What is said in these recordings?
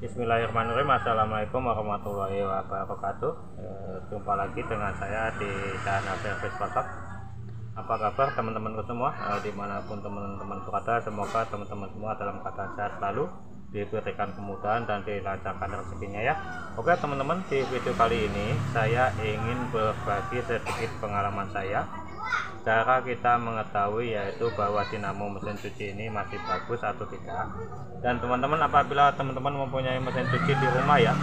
Bismillahirrahmanirrahim. Assalamualaikum warahmatullahi wabarakatuh. Jumpa lagi dengan saya di channel Servis Pasar. Apa kabar teman-teman semua, dimanapun teman-teman berada? Semoga teman-teman semua dalam keadaan sehat selalu, diberikan kemudahan dan dilancarkan rezekinya ya. Oke teman-teman, di video kali ini saya ingin berbagi sedikit pengalaman saya, cara kita mengetahui yaitu bahwa dinamo mesin cuci ini masih bagus atau tidak. Dan teman-teman, apabila teman-teman mempunyai mesin cuci di rumah ya,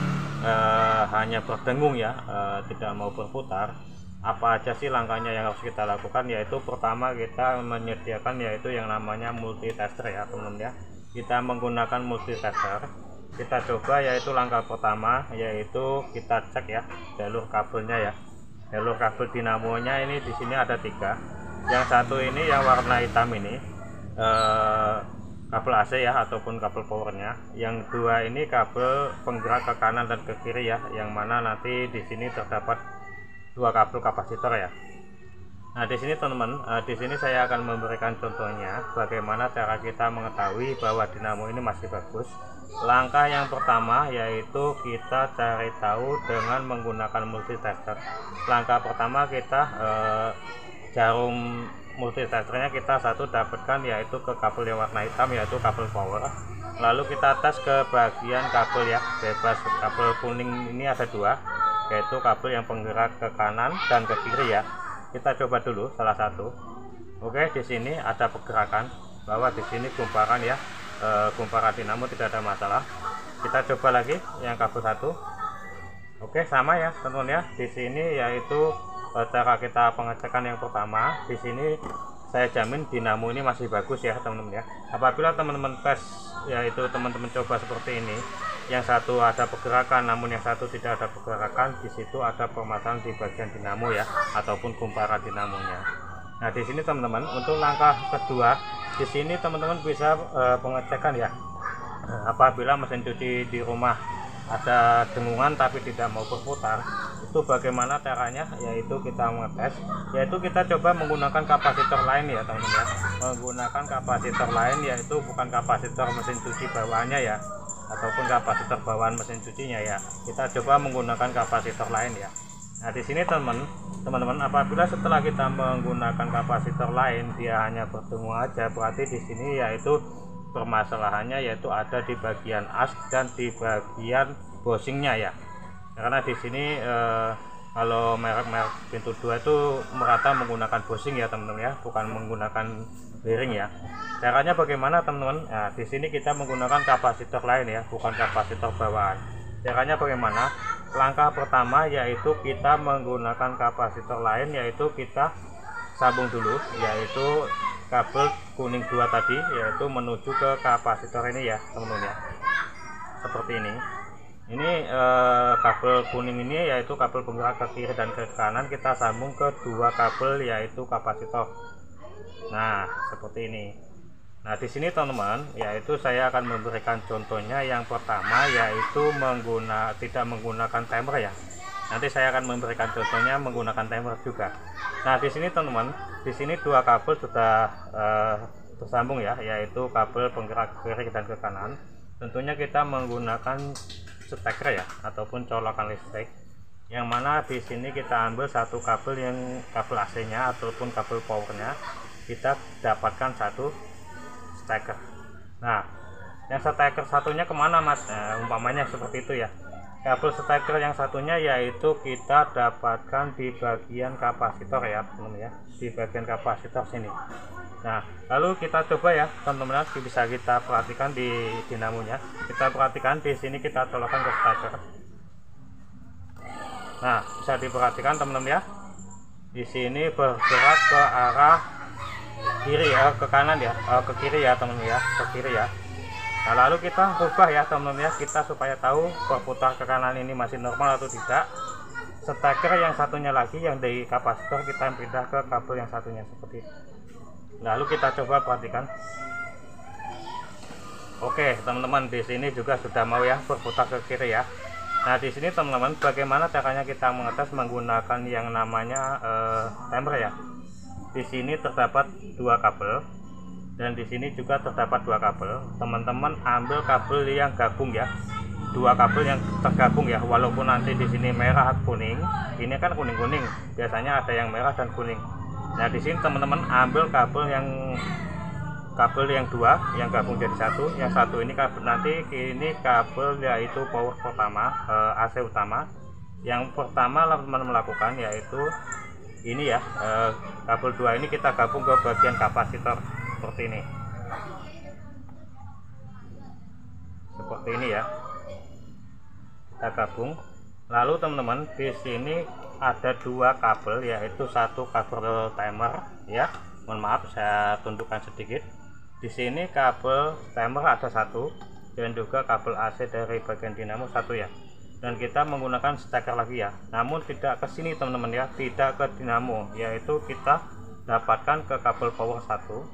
hanya berdengung ya, tidak mau berputar, apa aja sih langkahnya yang harus kita lakukan? Yaitu pertama, kita menyediakan yaitu yang namanya multitester ya teman-teman ya. Kita menggunakan multitester, kita coba yaitu langkah pertama yaitu kita cek ya jalur kabelnya ya. Jalur kabel dinamonya ini di sini ada 3. Yang satu ini yang warna hitam ini kabel AC ya ataupun kabel powernya. Yang 2 ini kabel penggerak ke kanan dan ke kiri ya, yang mana nanti di sini terdapat 2 kabel kapasitor ya. Nah di sini teman-teman, di sini saya akan memberikan contohnya bagaimana cara kita mengetahui bahwa dinamo ini masih bagus. Langkah yang pertama yaitu kita cari tahu dengan menggunakan multitester. Langkah pertama kita jarum multitesternya kita dapatkan yaitu ke kabel yang warna hitam yaitu kabel power. Lalu kita tes ke bagian kabel ya, bebas kabel kuning ini ada 2, yaitu kabel yang penggerak ke kanan dan ke kiri ya. Kita coba dulu salah satu. Oke, di sini ada pergerakan bahwa di sini gumparan ya, gumparan dinamo tidak ada masalah. Kita coba lagi yang kabel 1. Oke, sama ya teman-teman ya. Di sini yaitu cara kita pengecekan yang pertama. Di sini saya jamin dinamo ini masih bagus ya teman-teman ya. Apabila teman-teman tes yaitu teman-teman coba seperti ini, yang satu ada pergerakan namun yang satu tidak ada pergerakan, di situ ada permasalahan di bagian dinamo ya ataupun gumparan dinamonya. Nah di sini teman-teman, untuk langkah kedua di sini teman-teman bisa pengecekan ya. Apabila mesin cuci di rumah ada dengungan tapi tidak mau berputar, itu bagaimana caranya? Yaitu kita mengetes, yaitu kita coba menggunakan kapasitor lain ya teman-teman ya. Menggunakan kapasitor lain yaitu bukan kapasitor mesin cuci bawaannya ya, ataupun kapasitor bawaan mesin cucinya ya. Kita coba menggunakan kapasitor lain ya. Nah di sini teman-teman, apabila setelah kita menggunakan kapasitor lain dia hanya berdengung aja, berarti di sini yaitu permasalahannya yaitu ada di bagian as dan di bagian bosingnya ya. Karena di sini kalau merek-merek pintu 2 itu merata menggunakan bosing ya teman-teman ya, bukan menggunakan bearing ya. Caranya bagaimana teman-teman? Nah, di sini kita menggunakan kapasitor lain ya, bukan kapasitor bawaan. Caranya bagaimana? Langkah pertama yaitu kita menggunakan kapasitor lain, yaitu kita sambung dulu yaitu kabel kuning 2 tadi, yaitu menuju ke kapasitor ini ya teman-teman ya. Seperti ini. Ini kabel kuning ini yaitu kabel penggerak ke kiri dan ke kanan, kita sambung ke 2 kabel yaitu kapasitor. Nah seperti ini. Nah di sini teman-teman, yaitu saya akan memberikan contohnya. Yang pertama yaitu tidak menggunakan timer ya. Nanti saya akan memberikan contohnya menggunakan timer juga. Nah di sini teman-teman, di sini 2 kabel sudah tersambung ya, yaitu kabel penggerak ke kiri dan ke kanan. Tentunya kita menggunakan steker ya ataupun colokan listrik, yang mana di sini kita ambil satu kabel yang kabel AC-nya ataupun kabel powernya, kita dapatkan 1 steker. Nah yang steker satunya kemana mas? Nah, umpamanya seperti itu ya. Kabel steker yang satunya yaitu kita dapatkan di bagian kapasitor ya teman-teman ya, di bagian kapasitor sini. Nah lalu kita coba ya teman-teman, bisa kita perhatikan di dinamonya. Kita perhatikan di sini, kita colokkan ke steker. Nah bisa diperhatikan teman-teman ya, di sini bergerak ke arah kiri ya, ke kanan ya, ke kiri ya teman-teman ya, ke kiri ya. Nah lalu kita ubah ya teman-teman ya, kita supaya tahu berputar ke kanan ini masih normal atau tidak. Steker yang satunya lagi yang dari kapasitor kita pindah ke kabel yang satunya seperti itu. Lalu kita coba perhatikan. Oke teman-teman, di sini juga sudah mau ya berputar ke kiri ya. Nah di sini teman-teman, bagaimana caranya kita mengetes menggunakan yang namanya timer ya. Di sini terdapat 2 kabel dan di sini juga terdapat 2 kabel. Teman-teman ambil kabel yang gabung ya, dua kabel yang tergabung ya, walaupun nanti di sini merah kuning, ini kan kuning-kuning, biasanya ada yang merah dan kuning. Nah di sini teman-teman ambil kabel yang dua yang gabung jadi satu, yang satu ini kabel, nanti ini kabel yaitu power pertama, AC utama. Yang pertama teman-teman melakukan yaitu ini ya, kabel dua ini kita gabung ke bagian kapasitor seperti ini, ya, kita gabung. Lalu teman-teman di sini ada dua kabel, yaitu satu kabel timer ya, mohon maaf saya tunjukkan sedikit. Di sini kabel timer ada satu, dan juga kabel AC dari bagian dinamo satu ya. Dan kita menggunakan steker lagi ya, namun tidak ke sini teman-teman ya, tidak ke dinamo, yaitu kita dapatkan ke kabel power satu,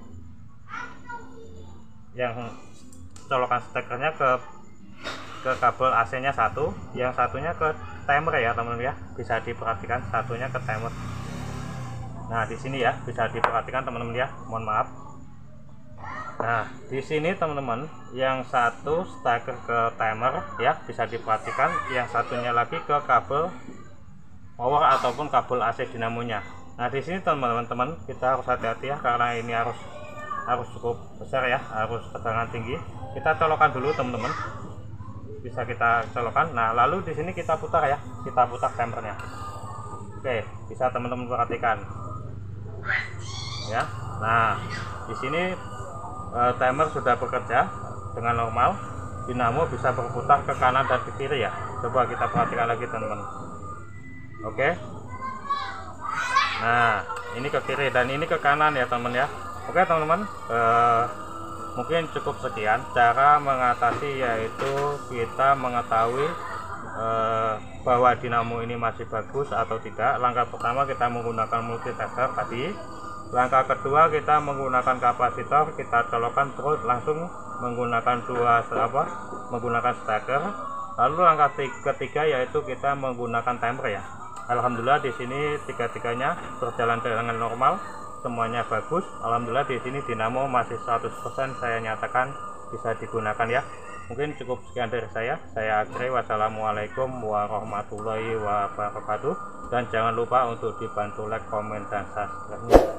yang colokan stekernya ke kabel AC nya satu, yang satunya ke timer ya teman-teman ya, bisa diperhatikan satunya ke timer. Nah di sini ya, bisa diperhatikan teman-teman ya, mohon maaf. Nah di sini teman-teman, yang satu steker ke timer ya, bisa diperhatikan, yang satunya lagi ke kabel power ataupun kabel AC dinamonya. Nah di sini teman-teman kita harus hati-hati ya, karena ini harus cukup besar ya, harus tegangan tinggi. Kita colokan dulu teman-teman, bisa kita colokan. Nah lalu di sini kita putar ya, kita putar timernya. Oke, bisa teman-teman perhatikan ya. Nah di sini timer sudah bekerja dengan normal, dinamo bisa berputar ke kanan dan ke kiri ya. Coba kita perhatikan lagi teman-teman. Oke, nah ini ke kiri dan ini ke kanan ya teman-teman ya. Oke teman-teman, mungkin cukup sekian cara mengatasi, yaitu kita mengetahui bahwa dinamo ini masih bagus atau tidak. Langkah pertama kita menggunakan multitester tadi. Langkah kedua kita menggunakan kapasitor, kita colokkan terus langsung menggunakan menggunakan steker. Lalu langkah ketiga yaitu kita menggunakan timer ya. Alhamdulillah di sini tiga-tiganya berjalan dengan normal, semuanya bagus. Alhamdulillah di sini dinamo masih 100% saya nyatakan bisa digunakan ya. Mungkin cukup sekian dari saya akhiri. Wassalamualaikum warahmatullahi wabarakatuh, dan jangan lupa untuk dibantu like, komen, dan subscribe-nya.